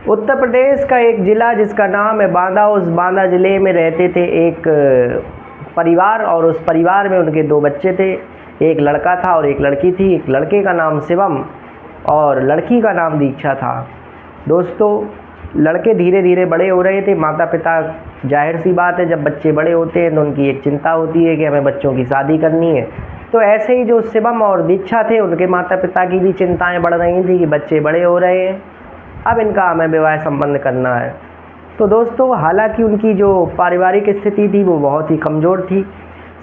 उत्तर प्रदेश का एक ज़िला जिसका नाम है बांदा, उस बांदा ज़िले में रहते थे एक परिवार और उस परिवार में उनके 2 बच्चे थे। एक लड़का था और एक लड़की थी। एक लड़के का नाम शिवम और लड़की का नाम दीक्षा था। दोस्तों, लड़के धीरे धीरे बड़े हो रहे थे। माता पिता, जाहिर सी बात है, जब बच्चे बड़े होते हैं तो उनकी एक चिंता होती है कि हमें बच्चों की शादी करनी है। तो ऐसे ही जो शिवम और दीक्षा थे, उनके माता पिता की भी चिंताएं बढ़ रही थी कि बच्चे बड़े हो रहे हैं, अब इनका हमें विवाह संबंध करना है। तो दोस्तों, हालांकि उनकी जो पारिवारिक स्थिति थी वो बहुत ही कमज़ोर थी।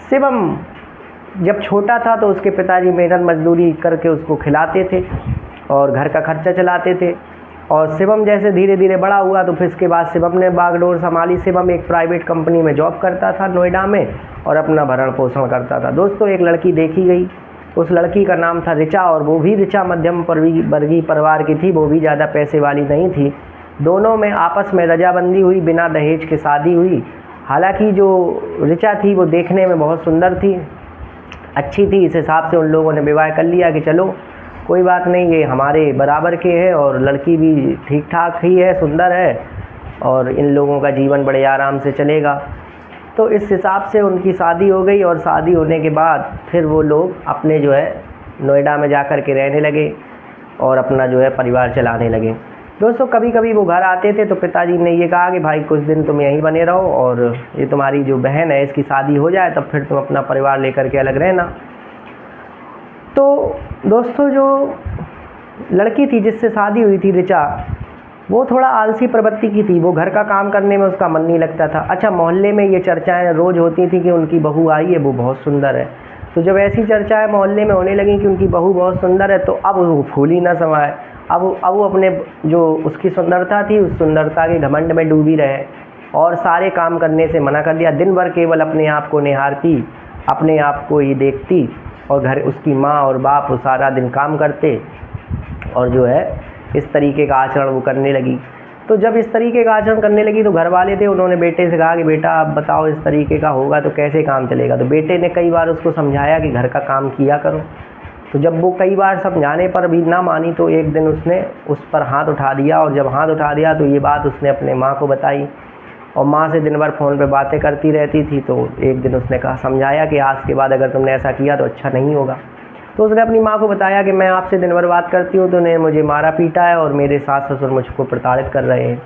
शिवम जब छोटा था तो उसके पिताजी मेहनत मजदूरी करके उसको खिलाते थे और घर का खर्चा चलाते थे। और शिवम जैसे धीरे धीरे बड़ा हुआ तो फिर इसके बाद शिवम ने बागडोर संभाली। शिवम एक प्राइवेट कंपनी में जॉब करता था नोएडा में और अपना भरण पोषण करता था। दोस्तों, एक लड़की देखी गई। उस लड़की का नाम था ऋचा और वो भी ऋचा मध्यम वर्गीय परिवार की थी, वो भी ज़्यादा पैसे वाली नहीं थी। दोनों में आपस में रजामंदी हुई, बिना दहेज के शादी हुई। हालांकि जो ऋचा थी वो देखने में बहुत सुंदर थी, अच्छी थी। इस हिसाब से उन लोगों ने विवाह कर लिया कि चलो कोई बात नहीं, ये हमारे बराबर के हैं और लड़की भी ठीक ठाक ही है, सुंदर है और इन लोगों का जीवन बड़े आराम से चलेगा। तो इस हिसाब से उनकी शादी हो गई और शादी होने के बाद फिर वो लोग अपने जो है नोएडा में जा कर के रहने लगे और अपना जो है परिवार चलाने लगे। दोस्तों, कभी कभी वो घर आते थे तो पिताजी ने ये कहा कि भाई कुछ दिन तुम यहीं बने रहो और ये तुम्हारी जो बहन है इसकी शादी हो जाए तब फिर तुम अपना परिवार लेकर के अलग रहना। तो दोस्तों, जो लड़की थी जिससे शादी हुई थी ऋचा, वो थोड़ा आलसी प्रवृत्ति की थी। वो घर का काम करने में उसका मन नहीं लगता था। अच्छा, मोहल्ले में ये चर्चाएं रोज़ होती थी कि उनकी बहू आई है, वो बहुत सुंदर है। तो जब ऐसी चर्चाएं मोहल्ले में होने लगी कि उनकी बहू बहुत सुंदर है, तो अब वो फूल ही ना समाए। अब वो अपने जो उसकी सुंदरता थी उस सुंदरता के घमंड में डूबी रहे और सारे काम करने से मना कर दिया। दिन भर केवल अपने आप को निहारती, अपने आप को ही देखती और घर उसकी माँ और बाप वो सारा दिन काम करते और जो है इस तरीके का आचरण वो करने लगी। तो जब इस तरीके का आचरण करने लगी तो घर वाले थे, उन्होंने बेटे से कहा कि बेटा आप बताओ, इस तरीके का होगा तो कैसे काम चलेगा। तो बेटे ने कई बार उसको समझाया कि घर का काम किया करो। तो जब वो कई बार समझाने पर भी ना मानी तो एक दिन उसने उस पर हाथ उठा दिया और जब हाथ उठा दिया तो ये बात उसने अपने माँ को बताई और माँ से दिन भर फ़ोन पे बातें करती रहती थी। तो एक दिन उसने कहा, समझाया कि आज के बाद अगर तुमने ऐसा किया तो अच्छा नहीं होगा। तो उसने अपनी माँ को बताया कि मैं आपसे दिन भर बात करती हूँ तो उन्हें मुझे मारा पीटा है और मेरे सास ससुर मुझको प्रताड़ित कर रहे हैं।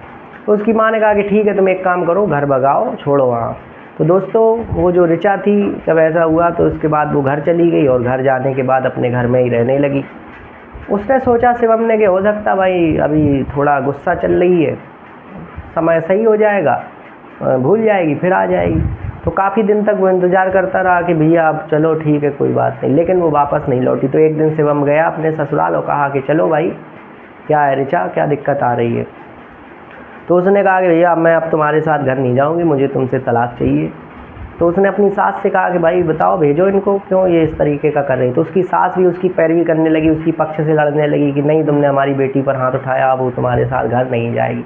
तो उसकी माँ ने कहा कि ठीक है, तुम एक काम करो, घर भगाओ, छोड़ो वहाँ। तो दोस्तों, वो जो ऋचा थी, जब ऐसा हुआ तो उसके बाद वो घर चली गई और घर जाने के बाद अपने घर में ही रहने लगी। उसने सोचा शिवम ने कि हो सकता भाई अभी थोड़ा गुस्सा चल रही है, समय सही हो जाएगा, भूल जाएगी, फिर आ जाएगी। तो काफ़ी दिन तक वो इंतज़ार करता रहा कि भैया अब चलो ठीक है, कोई बात नहीं, लेकिन वो वापस नहीं लौटी। तो एक दिन शिवम गया अपने ससुराल और कहा कि चलो भाई, क्या है ऋचा, क्या दिक्कत आ रही है। तो उसने कहा कि भैया मैं अब तुम्हारे साथ घर नहीं जाऊंगी, मुझे तुमसे तलाक चाहिए। तो उसने अपनी सास से कहा कि भाई बताओ, भेजो इनको, क्यों ये इस तरीके का कर रही। तो उसकी सास भी उसकी पैरवी करने लगी, उसकी पक्ष से लड़ने लगी कि नहीं, तुमने हमारी बेटी पर हाथ उठाया, अब वो तुम्हारे साथ घर नहीं जाएगी।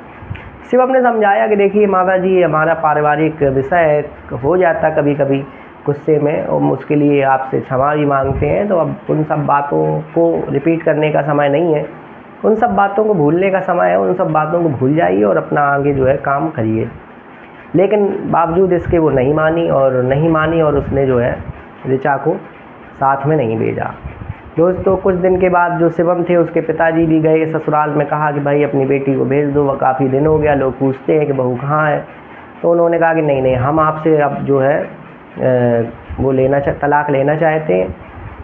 शिवम ने समझाया कि देखिए माता जी, हमारा पारिवारिक विषय है, हो जाता कभी कभी गुस्से में और उसके लिए आपसे क्षमा भी मांगते हैं। तो अब उन सब बातों को रिपीट करने का समय नहीं है, उन सब बातों को भूलने का समय है। उन सब बातों को भूल जाइए और अपना आगे जो है काम करिए। लेकिन बावजूद इसके वो नहीं मानी और उसने जो है ऋचा को साथ में नहीं भेजा। दोस्तों, कुछ दिन के बाद जो शिवम थे उसके पिताजी भी गए ससुराल में, कहा कि भाई अपनी बेटी को भेज दो, वह काफ़ी दिन हो गया, लोग पूछते हैं कि बहू कहाँ है। तो उन्होंने कहा कि नहीं, हम आपसे अब जो है वो तलाक लेना चाहते हैं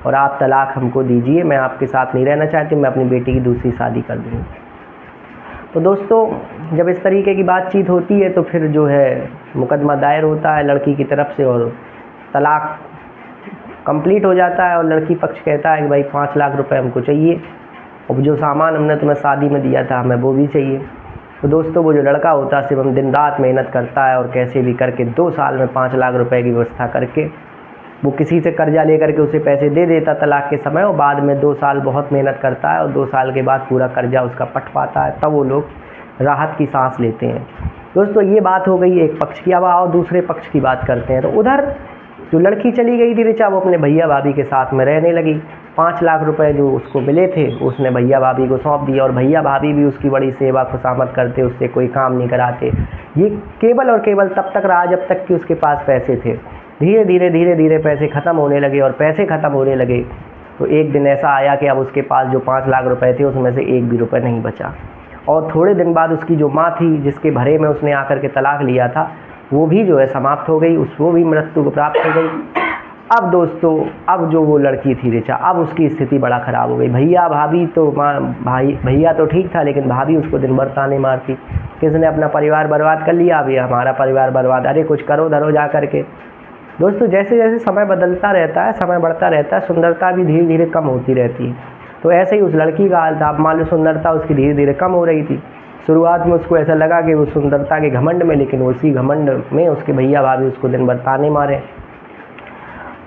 और आप तलाक हमको दीजिए, मैं आपके साथ नहीं रहना चाहती, मैं अपनी बेटी की दूसरी शादी कर दूँगी। तो दोस्तों, जब इस तरीके की बातचीत होती है तो फिर जो है मुकदमा दायर होता है लड़की की तरफ से और तलाक कंप्लीट हो जाता है और लड़की पक्ष कहता है कि भाई 5 लाख रुपए हमको चाहिए और जो सामान हमने तुम्हें शादी में दिया था हमें वो भी चाहिए। तो दोस्तों, वो जो लड़का होता है शिवम दिन रात मेहनत करता है और कैसे भी करके 2 साल में 5 लाख रुपए की व्यवस्था करके वो किसी से कर्जा लेकर के उसे पैसे दे देता तलाक के समय और बाद में 2 साल बहुत मेहनत करता है और 2 साल के बाद पूरा कर्जा उसका पट पाता है, तब वो लोग राहत की सांस लेते हैं। दोस्तों, ये बात हो गई एक पक्ष की। अब आओ दूसरे पक्ष की बात करते हैं। तो उधर जो लड़की चली गई थी ऋचा, वो अपने भैया भाभी के साथ में रहने लगी। 5 लाख रुपए जो उसको मिले थे उसने भैया भाभी को सौंप दिया, और भैया भाभी भी उसकी बड़ी सेवा खुशामद करते, उससे कोई काम नहीं कराते। ये केवल और केवल तब तक रहा जब तक कि उसके पास पैसे थे। धीरे धीरे पैसे ख़त्म होने लगे, और पैसे ख़त्म होने लगे तो एक दिन ऐसा आया कि अब उसके पास जो 5 लाख रुपए थे उसमें से एक भी रुपये नहीं बचा। और थोड़े दिन बाद उसकी जो माँ थी, जिसके भरे में उसने आकर के तलाक लिया था, वो भी जो है समाप्त हो गई, वो भी मृत्यु को प्राप्त हो गई। अब दोस्तों, अब जो वो लड़की थी ऋचा, अब उसकी स्थिति बड़ा ख़राब हो गई। भैया भाभी तो भैया तो ठीक था, लेकिन भाभी उसको दिन भर ताने मारती, किसने अपना परिवार बर्बाद कर लिया, अभी हमारा परिवार बर्बाद, अरे कुछ करो धरो जा करके। दोस्तों, जैसे जैसे समय बदलता रहता है, समय बढ़ता रहता है, सुंदरता भी धीरे धीरे कम होती रहती है। तो ऐसे ही उस लड़की का हाल था। अब मान लो सुंदरता उसकी धीरे धीरे कम हो रही थी। शुरुआत में उसको ऐसा लगा कि वो सुंदरता के घमंड में, लेकिन उसी घमंड में उसके भैया भाभी उसको दिन भर ताने मारे।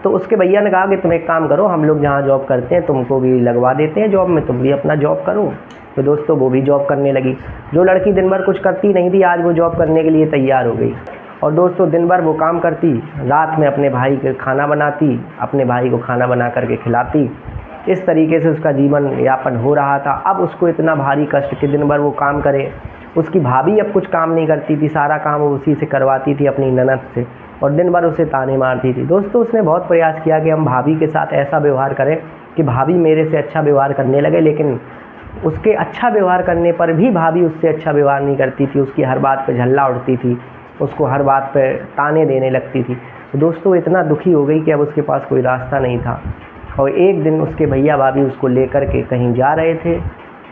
तो उसके भैया ने कहा कि तुम एक काम करो, हम लोग जहाँ जॉब करते हैं तुमको भी लगवा देते हैं जॉब में, तुम भी अपना जॉब करो। तो दोस्तों, वो भी जॉब करने लगी। जो लड़की दिन भर कुछ करती नहीं थी, आज वो जॉब करने के लिए तैयार हो गई। और दोस्तों, दिन भर वो काम करती, रात में अपने भाई के खाना बनाती, अपने भाई को खाना बना करके खिलाती। इस तरीके से उसका जीवन यापन हो रहा था। अब उसको इतना भारी कष्ट कि दिन भर वो काम करे। उसकी भाभी अब कुछ काम नहीं करती थी, सारा काम वो उसी से करवाती थी, अपनी ननद से, और दिन भर उसे ताने मारती थी। दोस्तों, उसने बहुत प्रयास किया कि हम भाभी के साथ ऐसा व्यवहार करें कि भाभी मेरे से अच्छा व्यवहार करने लगे, लेकिन उसके अच्छा व्यवहार करने पर भी भाभी उससे अच्छा व्यवहार नहीं करती थी। उसकी हर बात पे झल्ला उठती थी, उसको हर बात पे ताने देने लगती थी। तो दोस्तों, इतना दुखी हो गई कि अब उसके पास कोई रास्ता नहीं था। और एक दिन उसके भैया भाभी उसको लेकर के कहीं जा रहे थे,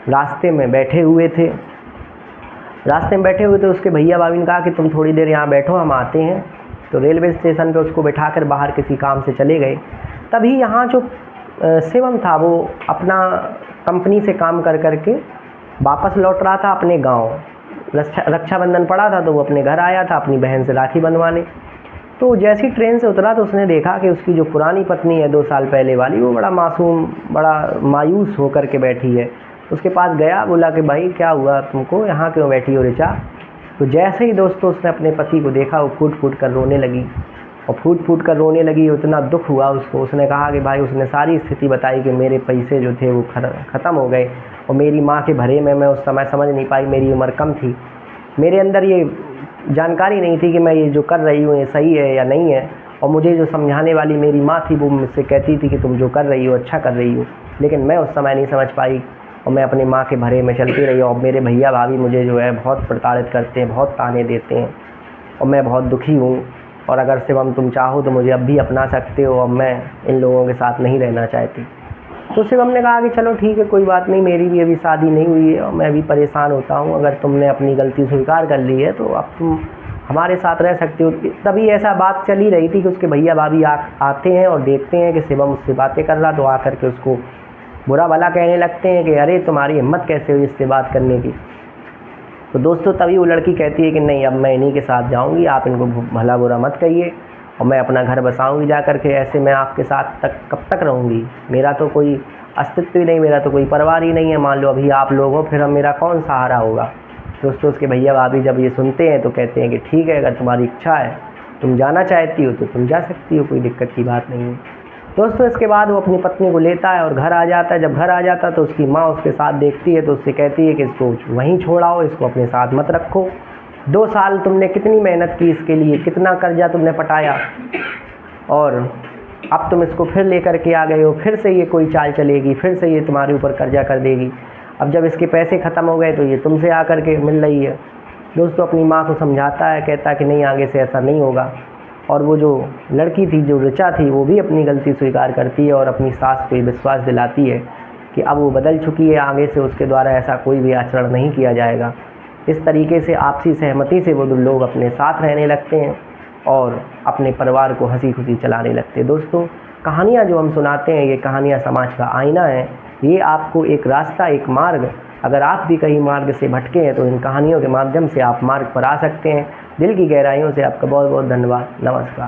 रास्ते में बैठे हुए थे। उसके भैया भाभी ने कहा कि तुम थोड़ी देर यहाँ बैठो, हम आते हैं। तो रेलवे स्टेशन पे उसको बैठाकर बाहर किसी काम से चले गए। तभी यहाँ जो शिवम था, वो अपना कंपनी से काम कर करके वापस लौट रहा था अपने गांव। रक्षाबंधन पड़ा था तो वो अपने घर आया था अपनी बहन से राखी बंधवाने। तो जैसी ट्रेन से उतरा तो उसने देखा कि उसकी जो पुरानी पत्नी है 2 साल पहले वाली, वो बड़ा मासूम, बड़ा मायूस होकर के बैठी है। उसके पास गया, बोला कि भाई क्या हुआ तुमको, यहाँ क्यों बैठी हो ऋचा। तो जैसे ही दोस्तों उसने अपने पति को देखा, वो फूट फूट कर रोने लगी, और फूट फूट कर रोने लगी। उतना दुख हुआ उसको। उसने कहा कि भाई, उसने सारी स्थिति बताई कि मेरे पैसे जो थे वो ख़त्म हो गए, और मेरी माँ के भरे में मैं उस समय समझ नहीं पाई, मेरी उम्र कम थी, मेरे अंदर ये जानकारी नहीं थी कि मैं ये जो कर रही हूँ ये सही है या नहीं है। और मुझे जो समझाने वाली मेरी माँ थी, वो मुझसे कहती थी कि तुम जो कर रही हो अच्छा कर रही हो, लेकिन मैं उस समय नहीं समझ पाई, और मैं अपनी माँ के भरे में चलती रही। और मेरे भैया भाभी मुझे जो है बहुत प्रताड़ित करते हैं, बहुत ताने देते हैं, और मैं बहुत दुखी हूँ। और अगर शिवम तुम चाहो तो मुझे अब भी अपना सकते हो, और मैं इन लोगों के साथ नहीं रहना चाहती। तो शिवम ने कहा कि चलो ठीक है, कोई बात नहीं, मेरी भी अभी शादी नहीं हुई है और मैं भी परेशान होता हूँ, अगर तुमने अपनी गलती स्वीकार कर ली है तो अब तुम हमारे साथ रह सकते हो। तभी ऐसा बात चली रही थी कि उसके भैया भाभी आते हैं और देखते हैं कि शिवम उससे बातें कर रहा, तो आकर के उसको बुरा भला कहने लगते हैं कि अरे तुम्हारी हिम्मत कैसे हुई इससे बात करने की। तो दोस्तों, तभी वो लड़की कहती है कि नहीं, अब मैं इन्हीं के साथ जाऊँगी, आप इनको भला बुरा मत कहिए, और मैं अपना घर बसाऊंगी जा कर के। ऐसे मैं आपके साथ कब तक रहूँगी, मेरा तो कोई अस्तित्व ही नहीं, मेरा तो कोई परिवार ही नहीं है। मान लो अभी आप लोग हो, फिर अब मेरा कौन सहारा होगा। दोस्तों, उसके भैया भाभी जब ये सुनते हैं तो कहते हैं कि ठीक है, अगर तुम्हारी इच्छा है, तुम जाना चाहती हो तो तुम जा सकती हो, कोई दिक्कत की बात नहीं है। दोस्तों, इसके बाद वो अपनी पत्नी को लेता है और घर आ जाता है। जब घर आ जाता है तो उसकी माँ उसके साथ देखती है, तो उससे कहती है कि इसको वहीं छोड़ाओ, इसको अपने साथ मत रखो। 2 साल तुमने कितनी मेहनत की इसके लिए, कितना कर्जा तुमने पटाया, और अब तुम इसको फिर लेकर के आ गए हो, फिर से ये कोई चाल चलेगी, फिर से ये तुम्हारे ऊपर कर्जा कर देगी। अब जब इसके पैसे ख़त्म हो गए तो ये तुमसे आकर के मिल रही है। दोस्तों, अपनी माँ को समझाता है, कहता है कि नहीं, आगे से ऐसा नहीं होगा। और वो जो लड़की थी, जो ऋचा थी, वो भी अपनी गलती स्वीकार करती है और अपनी सास को विश्वास दिलाती है कि अब वो बदल चुकी है, आगे से उसके द्वारा ऐसा कोई भी आचरण नहीं किया जाएगा। इस तरीके से आपसी सहमति से वो लोग अपने साथ रहने लगते हैं और अपने परिवार को हंसी खुशी चलाने लगते हैं। दोस्तों, कहानियाँ जो हम सुनाते हैं, ये कहानियाँ समाज का आईना है। ये आपको एक रास्ता, एक मार्ग, अगर आप भी कहीं मार्ग से भटके हैं तो इन कहानियों के माध्यम से आप मार्ग पर आ सकते हैं। दिल की गहराइयों से आपका बहुत बहुत धन्यवाद। नमस्कार।